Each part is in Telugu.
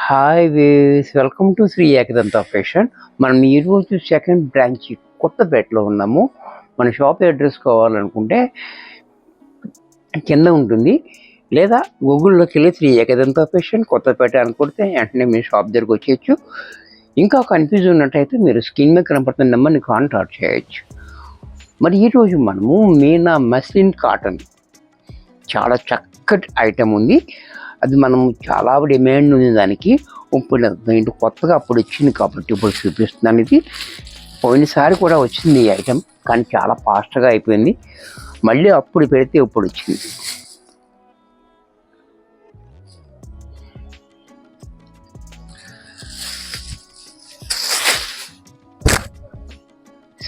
హాయ్ వేస్ welcome to Shri Ekadanta fashion. మనం ఈరోజు సెకండ్ బ్రాంచ్ కొత్తపేటలో ఉన్నాము. మన షాప్ అడ్రస్ కావాలనుకుంటే కింద ఉంటుంది, లేదా గూగుల్లోకి వెళ్ళి శ్రీ ఏకదంత ఫ్యాషన్ కొత్తపేట అనుకుంటే వెంటనే మీ షాప్ దగ్గరకు వచ్చేయచ్చు. ఇంకా కన్ఫ్యూజ్ ఉన్నట్టయితే మీరు స్క్రీన్ మీద కనపడుతున్న నెంబర్ని కాంటాక్ట్ చేయొచ్చు. మరి ఈరోజు మనము మీనా మస్లిన్ కాటన్ చాలా చక్కటి ఐటెం ఉంది. అది మనం చాలా డిమాండ్ ఉంది దానికి. ఇప్పుడు కొత్తగా అప్పుడు వచ్చింది కాబట్టి ఇప్పుడు చూపిస్తున్నాను. ఇది పోయినసారి కూడా వచ్చింది ఈ ఐటెం, కానీ చాలా ఫాస్ట్గా అయిపోయింది. మళ్ళీ అప్పుడు పెడితే ఇప్పుడు వచ్చింది.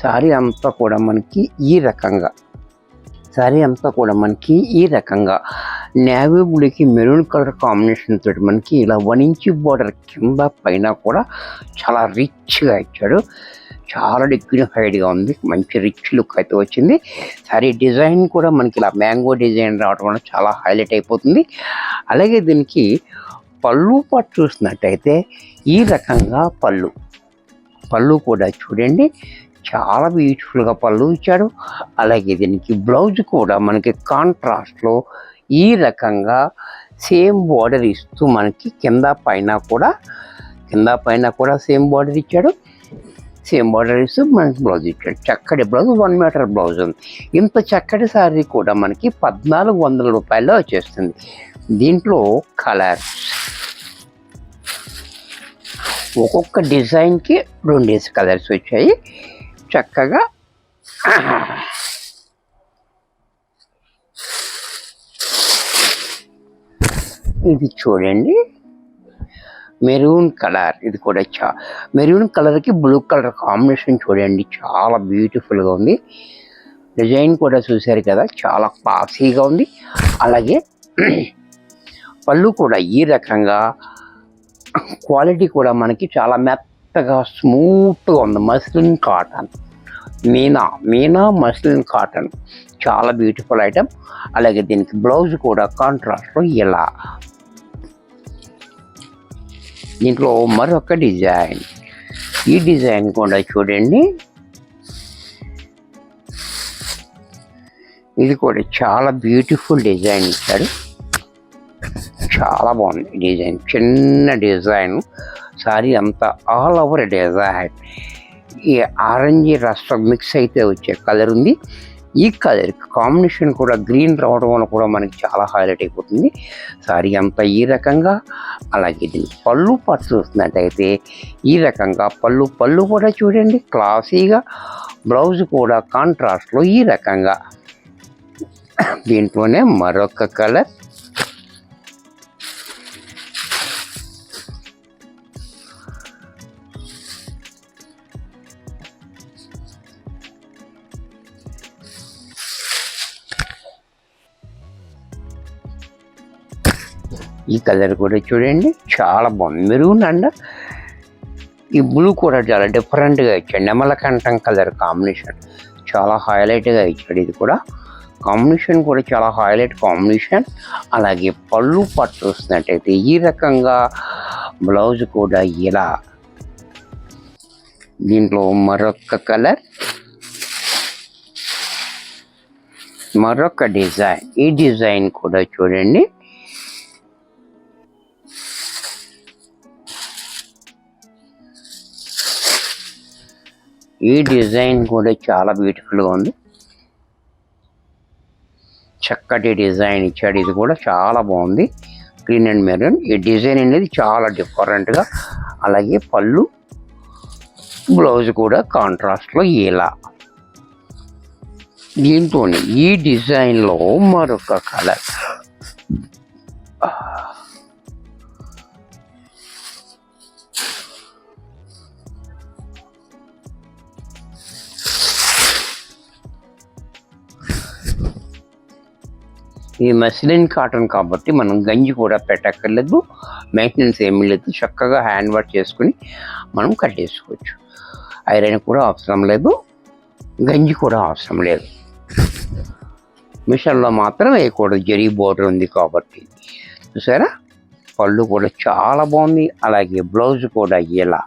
సారీ అంతా కూడా మనకి ఈ రకంగా నేవీ బ్లూకి మెరూన్ కలర్ కాంబినేషన్ తోటి మనకి ఇలా 1 ఇంచ్ బార్డర్ కింద పైన కూడా చాలా రిచ్గా ఇచ్చాడు. చాలా డిగ్నిఫైడ్గా ఉంది, మంచి రిచ్ లుక్ అయితే వచ్చింది. సారీ డిజైన్ కూడా మనకి ఇలా మ్యాంగో డిజైన్ రావడం వల్ల చాలా హైలైట్ అయిపోతుంది. అలాగే దీనికి పళ్ళు పాటు చూసినట్టయితే ఈ రకంగా పళ్ళు కూడా చూడండి, చాలా బ్యూటిఫుల్గా పళ్ళు ఇచ్చాడు. అలాగే దీనికి బ్లౌజ్ కూడా మనకి కాంట్రాస్ట్లో ఈ రకంగా సేమ్ బార్డర్ ఇస్తూ మనకి కింద పైన కూడా సేమ్ బార్డర్ ఇచ్చాడు. సేమ్ బార్డర్ ఇస్తూ మనకి బ్లౌజ్ ఇచ్చాడు. చక్కటి బ్లౌజ్, 1 మీటర్ బ్లౌజ్ ఉంది. ఇంత చక్కటి శారీ కూడా మనకి 1400 రూపాయల్లో వచ్చేస్తుంది. దీంట్లో కలర్స్ ఒక్కొక్క డిజైన్కి 2 కలర్స్ వచ్చాయి. చక్కగా ఇది చూడండి, మెరూన్ కలర్. ఇది కూడా మెరూన్ కలర్కి బ్లూ కలర్ కాంబినేషన్ చూడండి, చాలా బ్యూటిఫుల్గా ఉంది. డిజైన్ కూడా చూశారు కదా, చాలా క్లాసీగా ఉంది. అలాగే పళ్ళు కూడా ఈ రకంగా క్వాలిటీ కూడా మనకి చాలా మెత్తగా స్మూత్గా ఉంది. Muslin cotton, Meena muslin cotton, చాలా బ్యూటిఫుల్ ఐటెం. అలాగే దీనికి బ్లౌజ్ కూడా కాంట్రాస్ట్లో ఇలా. దీంట్లో మరొక డిజైన్, ఈ డిజైన్ కూడా చూడండి, ఇది కూడా చాలా బ్యూటిఫుల్ డిజైన్ ఇచ్చాడు. చాలా బాగుంది డిజైన్, చిన్న డిజైన్. సారీ అంతా ఆల్ ఓవర్ డిజైన్. ఈ ఆరెంజ్ రస్ట్ మిక్స్ అయితే వచ్చే కలర్ ఉంది. ఈ కలర్ కాంబినేషన్ కూడా గ్రీన్ రావడం వల్ల కూడా మనకి చాలా హైలైట్ అయిపోతుంది. సారీ అంతా ఈ రకంగా. అలాగే దీన్ని పళ్ళు పాటు చూస్తున్నట్టయితే ఈ రకంగా పళ్ళు కూడా చూడండి క్లాసీగా. బ్లౌజ్ కూడా కాంట్రాస్ట్లో ఈ రకంగా. దీంట్లోనే మరొక కలర్, ఈ కలర్ కూడా చూడండి చాలా బాగుంది. మెరూన్ అండ్ ఈ బ్లూ కూడా చాలా డిఫరెంట్గా ఇచ్చాడు. నెమలకంఠం కలర్ కాంబినేషన్ చాలా హైలైట్గా ఇచ్చాడు. ఇది కూడా కాంబినేషన్ కూడా చాలా హైలైట్ కాంబినేషన్. అలాగే పళ్ళు పట్టు వస్తున్నట్టయితే ఈ రకంగా, బ్లౌజ్ కూడా ఇలా. దీంట్లో మరొక కలర్, మరొక డిజైన్. ఈ డిజైన్ కూడా చూడండి, ఈ డిజైన్ కూడా చాలా బ్యూటిఫుల్గా ఉంది. చక్కటి డిజైన్ ఇచ్చాడు. ఇది కూడా చాలా బాగుంది, గ్రీన్ అండ్ మెరూన్. ఈ డిజైన్ అనేది చాలా డిఫరెంట్గా. అలాగే పళ్ళు, బ్లౌజ్ కూడా కాంట్రాస్ట్లో ఇలా. దీంతో ఈ డిజైన్లో మరొక కలర్, ఈ మస్లిన్ కాటన్ కాబట్టి మనం గంజి కూడా పెట్టక్కర్లేదు, మెయింటెనెన్స్ ఏమీ లేదు. చక్కగా హ్యాండ్ వాష్ చేసుకుని మనం కట్టేసుకోవచ్చు. ఐరన్ కూడా అవసరం లేదు, గంజి కూడా అవసరం లేదు. మిషన్లో మాత్రం వేయకూడదు, జరీ బోర్డర్ ఉంది కాబట్టి. చూసారా, పళ్ళు కూడా చాలా బాగుంది. అలాగే బ్లౌజ్ కూడా ఇలా.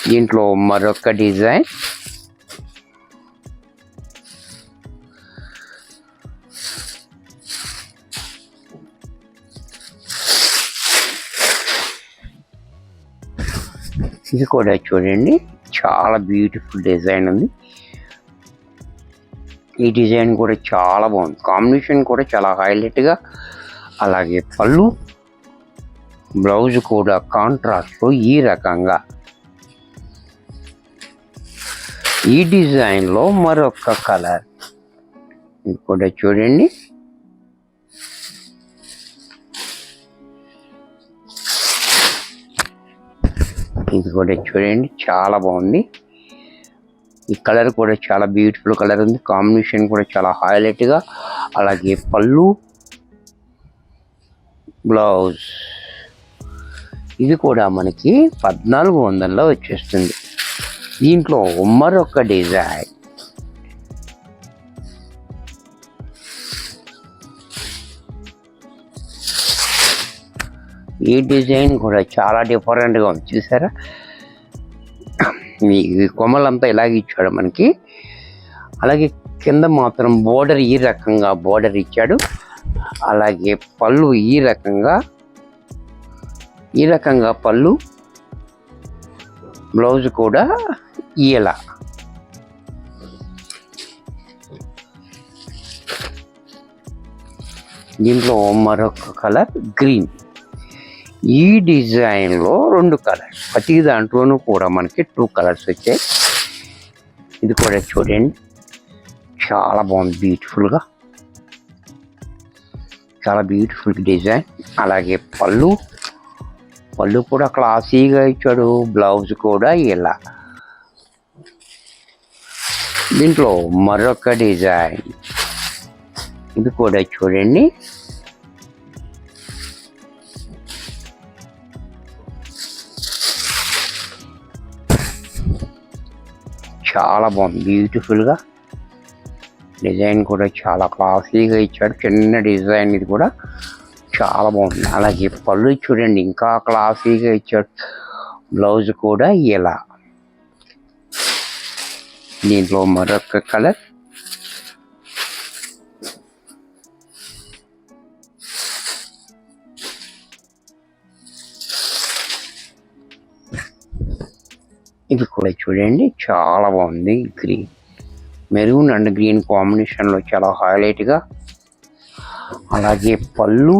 దీంట్లో మరొక డిజైన్. ఇది కూడా చూడండి, చాలా బ్యూటిఫుల్ డిజైన్ ఉంది. ఈ డిజైన్ కూడా చాలా బాగుంది. కాంబినేషన్ కూడా చాలా హైలైట్గా. అలాగే పళ్ళు, బ్లౌజ్ కూడా కాంట్రాస్ట్లో ఈ రకంగా. ఈ డిజైన్లో మరొక కలర్. ఇది కూడా చూడండి, ఇది కూడా చూడండి చాలా బాగుంది. ఈ కలర్ కూడా చాలా బ్యూటిఫుల్ కలర్ ఉంది. కాంబినేషన్ కూడా చాలా హైలైట్గా. అలాగే పళ్ళు, బ్లౌజ్ ఇది కూడా మనకి 1400లో వచ్చేస్తుంది. దీంట్లో మరొక డిజైన్. ఈ డిజైన్ కూడా చాలా డిఫరెంట్గా ఉంది. చూసారా, ఈ కొమ్మలంతా ఇలాగ ఇచ్చాడు మనకి. అలాగే కింద మాత్రం బోర్డర్ ఈ రకంగా బోర్డర్ ఇచ్చాడు. అలాగే పళ్ళు ఈ రకంగా పళ్ళు, బ్లౌజ్ కూడా ఇలా. దీంట్లో మరొక కలర్ గ్రీన్. ఈ డిజైన్లో 2 కలర్స్. ప్రతి దాంట్లోనూ కూడా మనకి 2 కలర్స్ వచ్చాయి. ఇది కూడా చూడండి చాలా బాగుంది, బ్యూటిఫుల్గా, చాలా బ్యూటిఫుల్ డిజైన్. అలాగే పళ్ళు కూడా క్లాసీగా ఇచ్చాడు. బ్లౌజ్ కూడా ఇలా. దీంట్లో మరొక డిజైన్. ఇది కూడా చూడండి, చాలా బాగుంది, బ్యూటిఫుల్గా. డిజైన్ కూడా చాలా క్లాసీగా ఇచ్చాడు. చిన్న డిజైన్, ఇది కూడా చాలా బాగుంది. అలాగే పళ్ళు చూడండి ఇంకా క్లాసీగా ఇచ్చాడు. బ్లౌజ్ కూడా ఇలా. దీంట్లో మరొక కలర్. ఇది కూడా చూడండి చాలా బాగుంది. గ్రీన్, మెరూన్ అండ్ గ్రీన్ కాంబినేషన్లో చాలా హైలైట్గా. అలాగే పళ్ళు,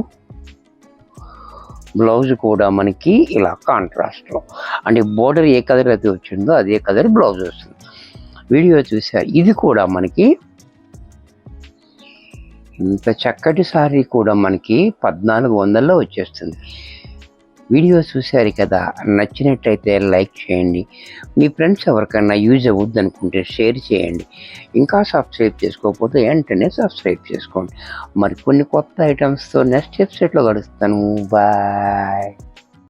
బ్లౌజ్ కూడా మనకి ఇలా కాంట్రాస్ట్లో. అంటే బోర్డర్ ఏ కలర్ అయితే వచ్చిందో అదే కలర్ బ్లౌజ్ వస్తుంది. వీడియో చూసారు. ఇది కూడా మనకి ఇంత చక్కటి సారీ కూడా మనకి 1400లో వచ్చేస్తుంది. వీడియో చూశారు కదా, నచ్చినట్టయితే లైక్ చేయండి. మీ ఫ్రెండ్స్ ఎవరికైనా యూజ్ అవ్వద్దు అనుకుంటే షేర్ చేయండి. ఇంకా సబ్స్క్రైబ్ చేసుకోకపోతే వెంటనే సబ్స్క్రైబ్ చేసుకోండి. మరి కొన్ని కొత్త ఐటమ్స్తో నెక్స్ట్ ఎపిసోడ్లో కలుస్తాను. బాయ్.